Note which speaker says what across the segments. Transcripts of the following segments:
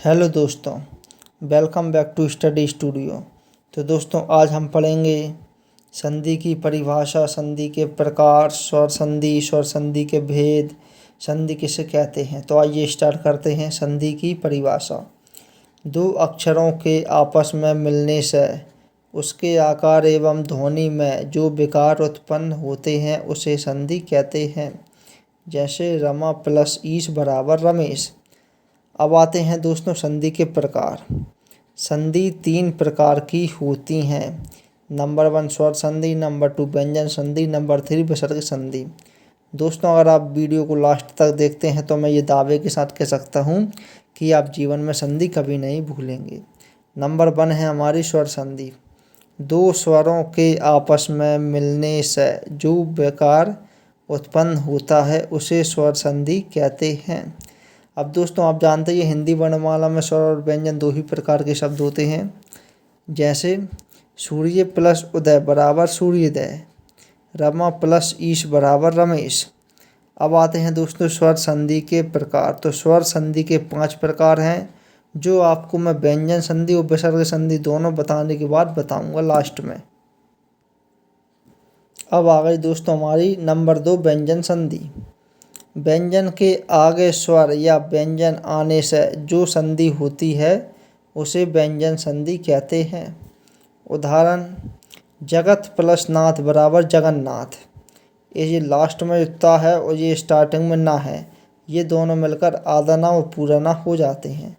Speaker 1: Hello दोस्तों, welcome back to study studio. तो दोस्तों आज हम पढ़ेंगे संधि की परिभाषा, संधि के प्रकार, स्वर संधि के भेद, संधि किसे कहते हैं। तो आइए स्टार्ट करते हैं। संधि की परिभाषा: दो अक्षरों के आपस में मिलने से उसके आकार एवं ध्वनि में जो विकार उत्पन्न होते हैं उसे संधि कहते हैं। जैसे रमा प्लस ईश बराबर रमेश। अब आते हैं दोस्तों संधि के प्रकार। संधि तीन प्रकार की होती हैं। नंबर 1 स्वर संधि, नंबर 2 व्यंजन संधि, नंबर 3 विसर्ग संधि। दोस्तों अगर आप वीडियो को लास्ट तक देखते हैं तो मैं ये दावे के साथ कह सकता हूँ कि आप जीवन में संधि कभी नहीं भूलेंगे। नंबर 1 है हमारी स्वर संधि। दो स्वरों के आपस में मिलने से जो विकार उत्पन्न होता है उसे स्वर संधि कहते हैं। अब दोस्तों आप जानते हैं हिंदी वर्णमाला में स्वर और व्यंजन दो ही प्रकार के शब्द होते हैं। जैसे सूर्य प्लस उदय बराबर सूर्योदय, रमा प्लस ईश बराबर रमेश। अब आते हैं दोस्तों स्वर संधि के प्रकार। तो स्वर संधि के 5 प्रकार हैं, जो आपको मैं व्यंजन संधि और विसर्ग संधि दोनों बताने के बाद बताऊंगा लास्ट में। अब आ गई दोस्तों हमारी नंबर 2 व्यंजन संधि। व्यंजन के आगे स्वर या व्यंजन आने से जो संधि होती है उसे व्यंजन संधि कहते हैं। उदाहरण: जगत प्लस नाथ बराबर जगन्नाथ। ये लास्ट में ता है और ये स्टार्टिंग में ना है, ये दोनों मिलकर आधा ना और पूरा ना हो जाते हैं।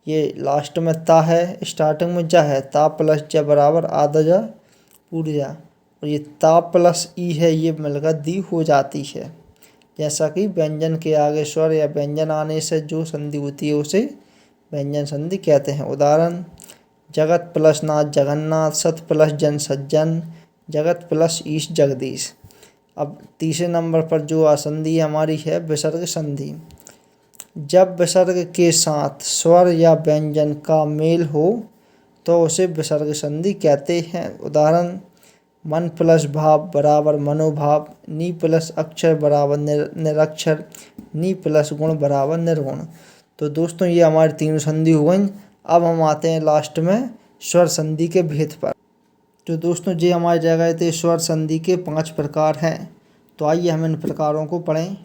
Speaker 1: ये लास्ट में ता है, स्टार्टिंग में जा है, ता प्लस ज बराबर आधा जा पूरा जा, और ये ता प्लस ई है, ये मिलकर दी हो जाती है। जैसा कि व्यंजन के आगे स्वर या व्यंजन आने से जो संधि होती है उसे व्यंजन संधि कहते हैं। उदाहरण: जगत प्लस नाथ जगन्नाथ, सत प्लस जन सज्जन, जगत प्लस ईश जगदीश। अब तीसरे नंबर पर जो संधि हमारी है विसर्ग संधि। जब विसर्ग के साथ स्वर या व्यंजन का मेल हो तो उसे विसर्ग संधि कहते हैं। उदाहरण: मन प्लस भाव बराबर मनोभाव, नी प्लस अक्षर बराबर निरक्षर, नी प्लस गुण बराबर निर्गुण। तो दोस्तों ये हमारी तीनों संधि हो गई। अब हम आते हैं लास्ट में स्वर संधि के भेद पर। तो दोस्तों ये हमारे जगह थे स्वर संधि के 5 प्रकार हैं। तो आइए हम इन प्रकारों को पढ़ें।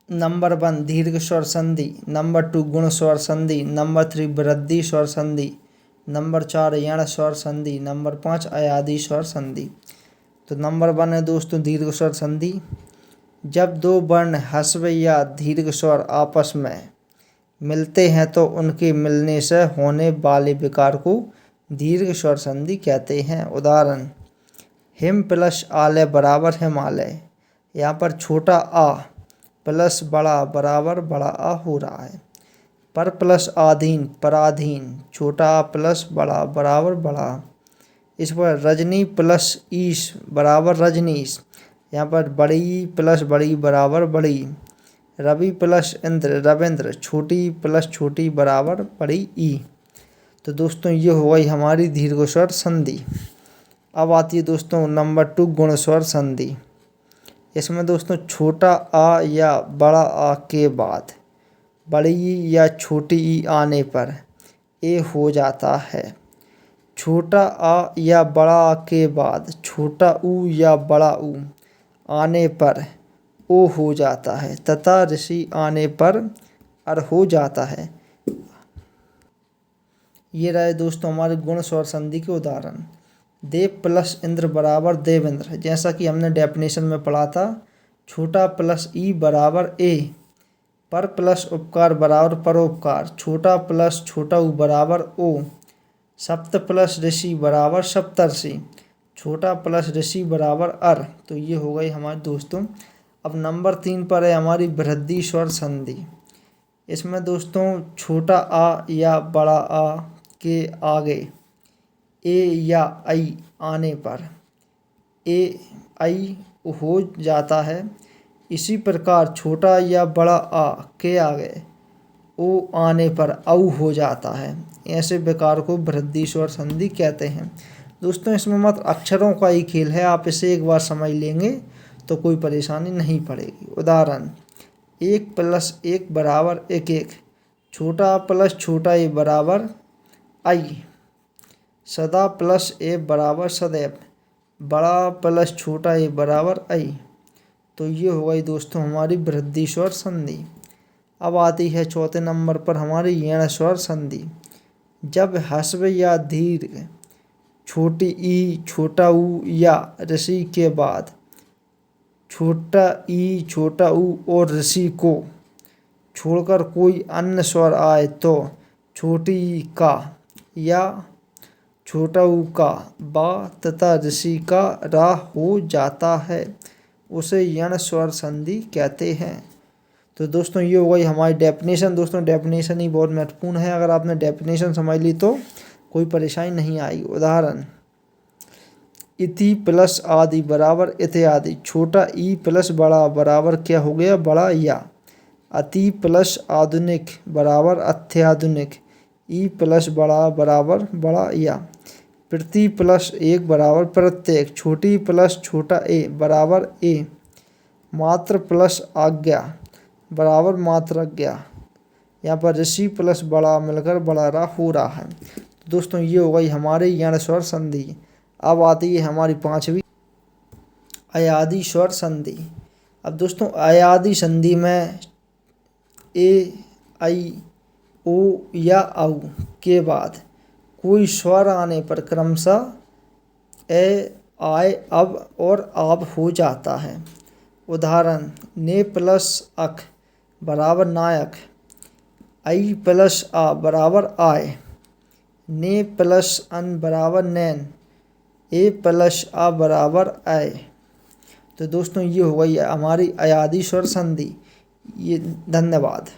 Speaker 1: नंबर 1 दीर्घ स्वर संधि, नंबर 2 गुण स्वर संधि, नंबर 3 वृद्धि स्वर संधि, नंबर 4 यण स्वर संधि, नंबर 5 अयादि स्वर संधि। तो नंबर 1 है दोस्तों दीर्घ स्वर संधि। जब दो वर्ण ह्रस्व या दीर्घ स्वर आपस में मिलते हैं तो उनके मिलने से होने वाले विकार को दीर्घ स्वर संधि कहते हैं। उदाहरण: हिम प्लस आलय बराबर हिमालय। यहाँ पर छोटा आ प्लस बड़ा बराबर बड़ा आ हो रहा है। पर प्लस आधीन पराधीन, छोटा आ प्लस बड़ा बराबर बड़ा। इस पर रजनी प्लस ईश बराबर रजनीश। यहाँ पर बड़ी प्लस बड़ी बराबर बड़ी। रवि प्लस इंद्र रविंद्र, छोटी प्लस छोटी बराबर बड़ी ई। तो दोस्तों ये हो गई हमारी दीर्घ स्वर संधि। अब आती है दोस्तों नंबर 2 गुण स्वर संधि। इसमें दोस्तों छोटा आ या बड़ा आ के बाद बड़ी ई या छोटी ई आने पर ए हो जाता है। छोटा आ या बड़ा आ के बाद छोटा ऊ या बड़ा ऊ आने पर ओ हो जाता है तथा ऋषि आने पर अर हो जाता है। ये रहे दोस्तों हमारे गुण स्वर संधि के उदाहरण। देव प्लस इंद्र बराबर देवेंद्र। जैसा कि हमने डेफिनेशन में पढ़ा था, छोटा प्लस ई बराबर ए, पर प्लस उपकार बराबर परोपकार, छोटा प्लस छोटा ऊ बराबर ओ, सप्त प्लस ऋषि बराबर सप्तर्षि, छोटा प्लस ऋषि बराबर अर। तो ये हो गई हमारे दोस्तों। अब नंबर 3 पर है हमारी वृद्धि स्वर संधि। इसमें दोस्तों छोटा आ या बड़ा आ के आगे ए या आई आने पर ए आई हो जाता है। इसी प्रकार छोटा या बड़ा आ के आगे ओ आने पर औ हो जाता है। ऐसे विकार को वृद्धि स्वर संधि कहते हैं। दोस्तों इसमें मात्र अक्षरों का ही खेल है, आप इसे एक बार समझ लेंगे तो कोई परेशानी नहीं पड़ेगी। उदाहरण: एक प्लस एक बराबर एक एक, छोटा प्लस छोटा ए बराबर आई, सदा प्लस ए बराबर सदैव, बड़ा प्लस छोटा ए बराबर आई। तो ये हो गई दोस्तों हमारी वृद्धि स्वर संधि। अब आती है चौथे नंबर पर हमारी यण स्वर संधि। जब ह्रस्व या दीर्घ छोटी ई छोटा ऊ या ऋषि के बाद छोटा ई छोटा ऊ और ऋषि को छोड़कर कोई अन्य स्वर आए तो छोटी ई का या छोटा ऊ का बा तथा ऋषि का रा हो जाता है, उसे यण स्वर संधि कहते हैं। तो दोस्तों ये हो गई हमारी डेफिनेशन। दोस्तों डेफिनेशन ही बहुत महत्वपूर्ण है, अगर आपने डेफिनेशन समझ ली तो कोई परेशानी नहीं आएगी। उदाहरण, इति प्लस आदि बराबर इत्यादि, छोटा ई प्लस बड़ा बराबर क्या हो गया बड़ा या, अति प्लस आधुनिक बराबर अत्याधुनिक, ई प्लस बड़ा बराबर बड़ा या, प्रति प्लस एक बराबर प्रत्येक, छोटी प्लस छोटा ए बराबर ए, मात्र प्लस आज्ञा बराबर मात्रज्ञा। यहाँ पर ऋषि प्लस बड़ा मिलकर बड़ा रा हो रहा है। दोस्तों ये हो गई हमारी यण स्वर संधि। अब आती है हमारी पांचवी अयादि स्वर संधि। अब दोस्तों अयादि संधि में ए आई ओ या औ के बाद कोई स्वर आने पर क्रमशः ए आय अब और आब हो जाता है। उदाहरण, ने प्लस अख बराबर नायक, आई प्लस आ बराबर आय, ने प्लस अन बराबर नैन, ए प्लस आ बराबर आय। तो दोस्तों ये हो गई हमारी अयादि स्वर संधि। ये धन्यवाद।